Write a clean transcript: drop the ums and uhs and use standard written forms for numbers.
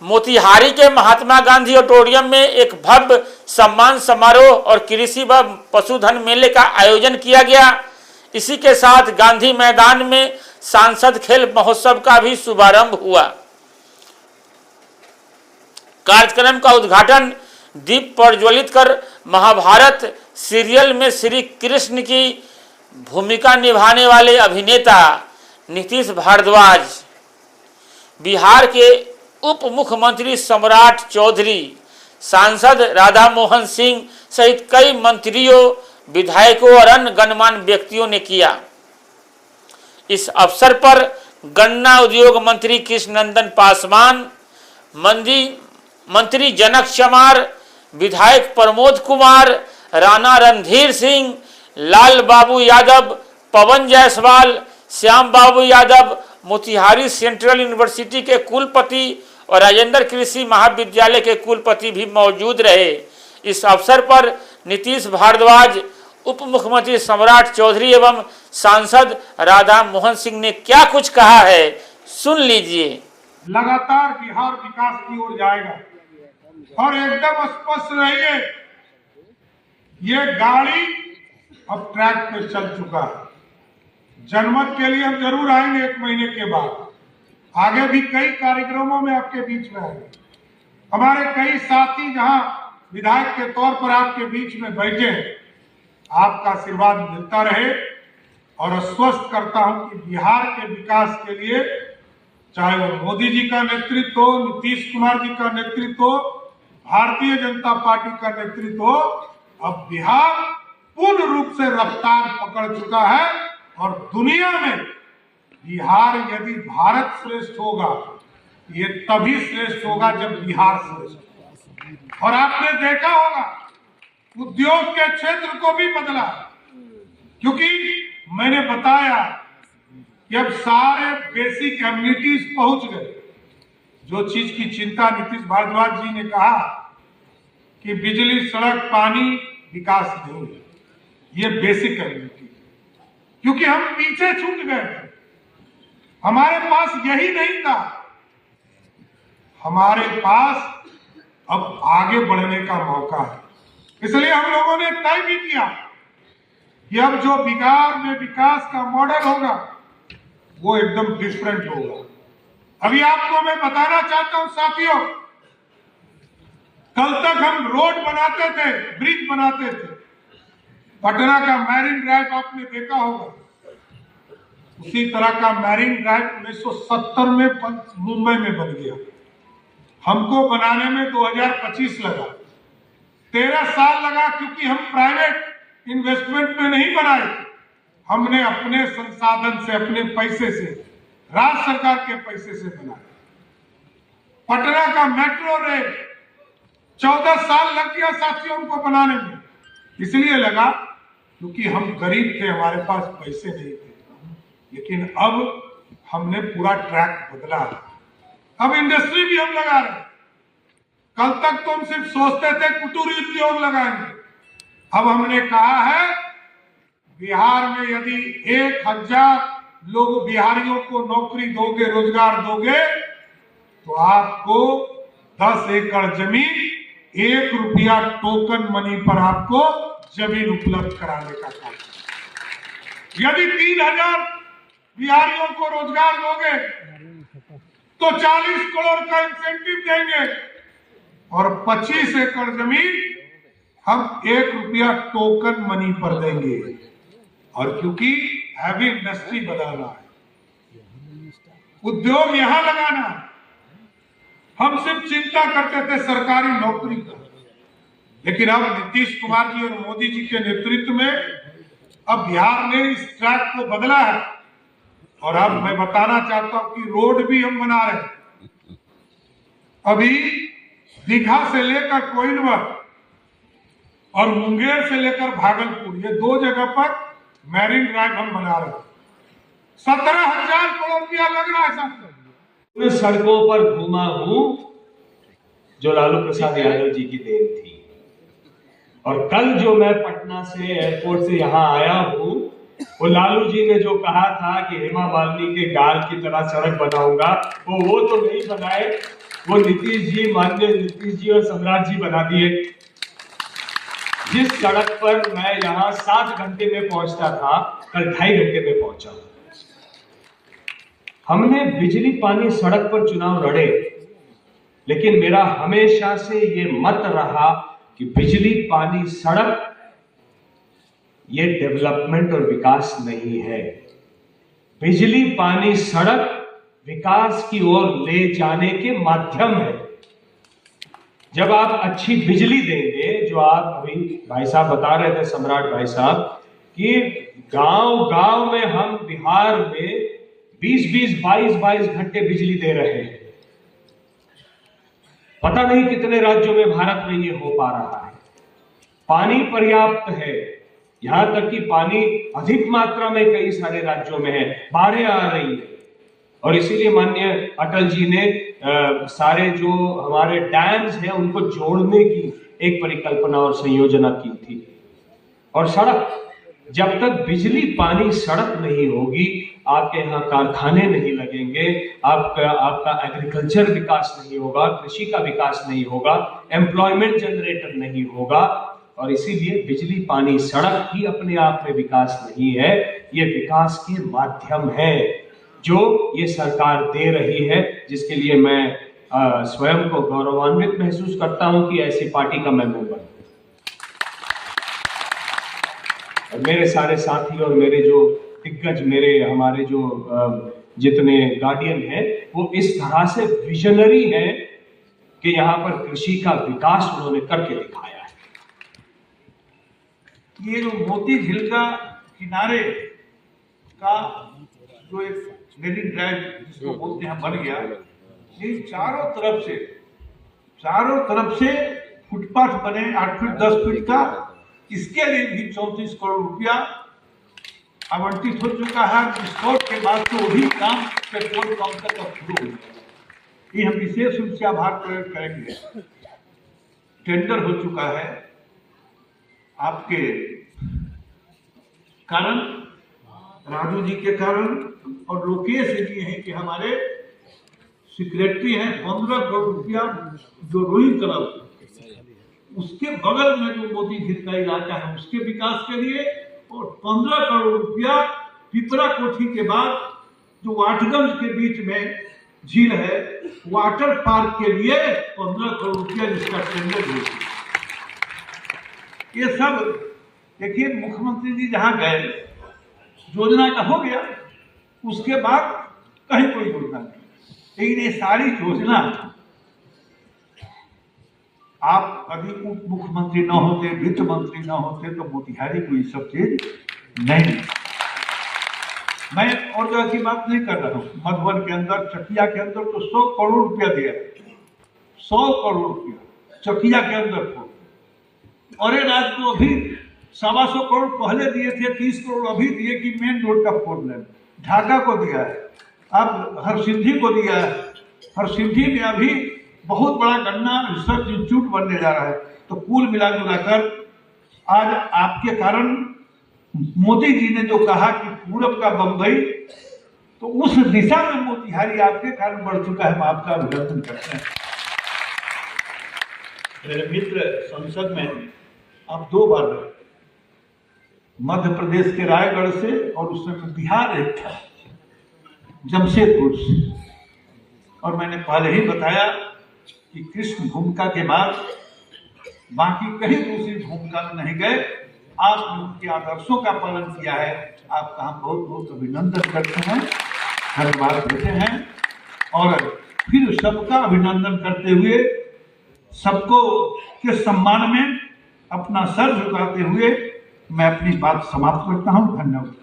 मोतिहारी के महात्मा गांधी ऑडिटोरियम में एक भव्य सम्मान समारोह और कृषि व पशुधन मेले का आयोजन किया गया। इसी के साथ गांधी मैदान में सांसद खेल महोत्सव का भी शुभारंभ हुआ। कार्यक्रम का उद्घाटन दीप प्रज्वलित कर महाभारत सीरियल में श्री कृष्ण की भूमिका निभाने वाले अभिनेता नीतीश भारद्वाज, बिहार के उप मुख्यमंत्री सम्राट चौधरी, सांसद राधा मोहन सिंह सहित कई मंत्रियों, विधायकों और अन्य गणमान्य व्यक्तियों ने किया। इस अवसर पर गन्ना उद्योग मंत्री कृष्णनंदन पासवान, मंत्री जनक चमार, विधायक प्रमोद कुमार, राणा रणधीर सिंह, लाल बाबू यादव, पवन जायसवाल, श्याम बाबू यादव, मोतिहारी सेंट्रल यूनिवर्सिटी के कुलपति और राजेंद्र कृषि महाविद्यालय के कुलपति भी मौजूद रहे। इस अवसर पर नीतीश भारद्वाज, उप मुख्यमंत्री सम्राट चौधरी एवं सांसद राधा मोहन सिंह ने क्या कुछ कहा है, सुन लीजिए। लगातार बिहार विकास की ओर जाएगा और एकदम स्पष्ट रहिए, ये गाड़ी अब ट्रैक पे चल चुका है। जनमत के लिए हम जरूर आएंगे 1 महीने के बाद, आगे भी कई कार्यक्रमों में आपके बीच में आएंगे। हमारे कई साथी जहां विधायक के तौर पर आपके बीच में बैठे हैं, आपका आशीर्वाद मिलता रहे और आश्वस्त करता हूं कि बिहार के विकास के लिए चाहे वो मोदी जी का नेतृत्व हो, नीतीश कुमार जी का नेतृत्व हो, भारतीय जनता पार्टी का नेतृत्व हो, अब बिहार पूर्ण रूप से रफ्तार पकड़ चुका है और दुनिया में बिहार यदि भारत श्रेष्ठ होगा, ये तभी श्रेष्ठ होगा जब बिहार श्रेष्ठ होगा। और आपने देखा होगा उद्योग के क्षेत्र को भी बदला, क्योंकि मैंने बताया कि अब सारे बेसिक एमिनिटीज पहुंच गए। जो चीज की चिंता नीतीश भारद्वाज जी ने कहा कि बिजली, सड़क, पानी विकास नहीं है, ये बेसिक एमिनिटी, क्योंकि हम पीछे छूट गए थे, हमारे पास यही नहीं था। हमारे पास अब आगे बढ़ने का मौका है, इसलिए हम लोगों ने तय भी किया कि अब जो बिहार में विकास का मॉडल होगा वो एकदम डिफरेंट होगा। अभी आपको मैं बताना चाहता हूं साथियों, कल तक हम रोड बनाते थे, ब्रिज बनाते थे। पटना का मैरिन ड्राइव आपने देखा होगा, उसी तरह का मैरिन ड्राइव 1970 में मुंबई में बन गया। हमको बनाने में 2025 लगा, 13 साल लगा, क्योंकि हम प्राइवेट इन्वेस्टमेंट में नहीं बनाए, हमने अपने संसाधन से, अपने पैसे से, राज्य सरकार के पैसे से बनाया। पटना का मेट्रो रेल 14 साल लग गया साथियों को बनाने में, इसलिए लगा क्योंकि हम गरीब थे, हमारे पास पैसे नहीं थे। लेकिन अब हमने पूरा ट्रैक बदला, अब इंडस्ट्री भी हम लगा रहे हैं। कल तक तो हम सिर्फ सोचते थे कुटीर उद्योग लगाएंगे, अब हमने कहा है बिहार में यदि 1000 लोग बिहारियों को नौकरी दोगे, रोजगार दोगे, तो आपको 10 एकड़ जमीन, 1 रुपया टोकन मनी पर आपको जमीन उपलब्ध कराने का काम। यदि 3000 बिहारियों को रोजगार दोगे तो 40 करोड़ का इंसेंटिव देंगे और 25 एकड़ जमीन हम 1 रुपया टोकन मनी पर देंगे। और क्योंकि हैवी इंडस्ट्री बनाना है, उद्योग यहां लगाना है, हम सिर्फ चिंता करते थे सरकारी नौकरी का, लेकिन अब नीतीश कुमार जी और मोदी जी के नेतृत्व में अब बिहार ने इस ट्रैक को बदला है। और अब मैं बताना चाहता हूं कि रोड भी हम बना रहे हैं। अभी दीघा से लेकर कोइलवर और मुंगेर से लेकर भागलपुर, ये 2 जगह पर मैरिन ड्राइव हम बना रहे हैं। 17,000 करोड़ रुपया लग रहा है साहब। मैं सड़कों पर घूमा हूं जो लालू प्रसाद यादव जी की देन थी, और कल जो मैं पटना से एयरपोर्ट से यहाँ आया हूँ, वो लालू जी ने जो कहा था कि हेमा मालिनी के गाल की तरह सड़क बनाऊंगा, वो तो नहीं बनाए, वो नीतीश जी, माननीय नीतीश जी और सम्राट जी बना दिए। जिस सड़क पर मैं यहाँ 7 घंटे में पहुंचता था, कल 2.5 घंटे में पहुंचा। हमने बिजली पानी सड़क पर चुनाव लड़े, लेकिन मेरा हमेशा से ये मत रहा कि बिजली पानी सड़क ये डेवलपमेंट और विकास नहीं है। बिजली पानी सड़क विकास की ओर ले जाने के माध्यम है। जब आप अच्छी बिजली देंगे, जो आप अभी भाई साहब बता रहे थे, सम्राट भाई साहब, कि गांव-गांव में हम बिहार में 20-20, 22-22 घंटे बिजली दे रहे हैं। पता नहीं कितने राज्यों में भारत में ये हो पा रहा है। पानी पर्याप्त है, यहां तक कि पानी अधिक मात्रा में कई सारे राज्यों में है, बाढ़ें आ रही है। और इसीलिए माननीय अटल जी ने सारे जो हमारे डैम्स हैं उनको जोड़ने की एक परिकल्पना और संयोजना की थी। और सड़क, जब तक बिजली पानी सड़क नहीं होगी, आपके यहाँ कारखाने नहीं लगेंगे, आपका एग्रीकल्चर विकास नहीं होगा, कृषि का विकास नहीं होगा, एम्प्लॉयमेंट जनरेटर नहीं होगा। और इसीलिए बिजली पानी सड़क ही अपने आप में विकास नहीं है, ये विकास के माध्यम है जो ये सरकार दे रही है, जिसके लिए मैं स्वयं को गौरवान्वित महसूस करता हूं कि ऐसी पार्टी का मैं मेंबर हूं। और मेरे सारे साथी और मेरे जो दिग्गज, हमारे जो जितने गार्डियन हैं, वो इस तरह से विजनरी हैं कि यहाँ पर कृषि का विकास उन्होंने करके दिखाया है। ये जो मोती झील का किनारे का जो एक मेरीन ड्राइव जिसको बोलते हैं बन गया, ये चारों तरफ से फुटपाथ बने 8 फीट 10 फीट का। इसके लिए भी 34 करोड़ रुपया आवंटित हो चुका है। विस्फोट के बाद तो वही काम पेट्रोल पंप तक शुरू हो गया। ये हम विशेष रूप से आभार प्रकट करेंगे। टेंडर हो चुका है आपके कारण, राजू जी के कारण, और लोकेश जी हैं कि हमारे सेक्रेटरी हैं। 15 करोड़ रुपया जो रोहिंग क्लब, उसके बगल में जो मोती झील का इलाका है उसके विकास के लिए, और 15 करोड़ रुपया पिपरा कोठी के बाद जो वाटगंज के बीच में झील है, वाटर पार्क के लिए 15 करोड़ रुपया जिसका टेंडर हुआ। ये सब देखिए, मुख्यमंत्री जी जहां गए योजना का हो गया, उसके बाद कहीं कोई योजना नहीं। लेकिन ये सारी योजना आप अभी उप मुख्यमंत्री न होते, वित्त मंत्री न होते, तो मोतिहारी को ये सब चीज नहीं। मैं और जगह की बात नहीं कर रहा हूँ। मधुबन के अंदर, चकिया के अंदर तो 100 करोड़ रुपया दिया, 100 करोड़ रुपया चकिया के अंदर को। और ये रात को अभी 125 करोड़ पहले दिए थे, 30 करोड़ अभी दिए कि मेन रोड का 4 लेन। ढाका को दिया है, अब हरसिद्धि को दिया है। हरसिद्धि में अभी बहुत बड़ा गन्ना रिसर्च इंस्टीट्यूट बनने जा रहा है। तो कुल मिलाकर आज आपके कारण मोदी जी ने जो कहा कि पूरब का बंबई, तो उस दिशा में मोतिहारी आपके कारण बढ़ चुका है। हम आपका अभिनंदन करते हैं। मेरे मित्र संसद में आप 2 बार रहे, मध्य प्रदेश के रायगढ़ से, और उस समय बिहार एक था जमशेदपुर से। और मैंने पहले ही बताया कि कृष्ण भूमिका के बाद बाकी कहीं दूसरी भूमिका में नहीं गए। आपने उनके आदर्शों का पालन किया है, आपका हम बहुत बहुत अभिनंदन करते हैं, धन्यवाद देते हैं। और फिर सबका अभिनंदन करते हुए, सबको के सम्मान में अपना सर झुकाते हुए मैं अपनी बात समाप्त करता हूँ। धन्यवाद।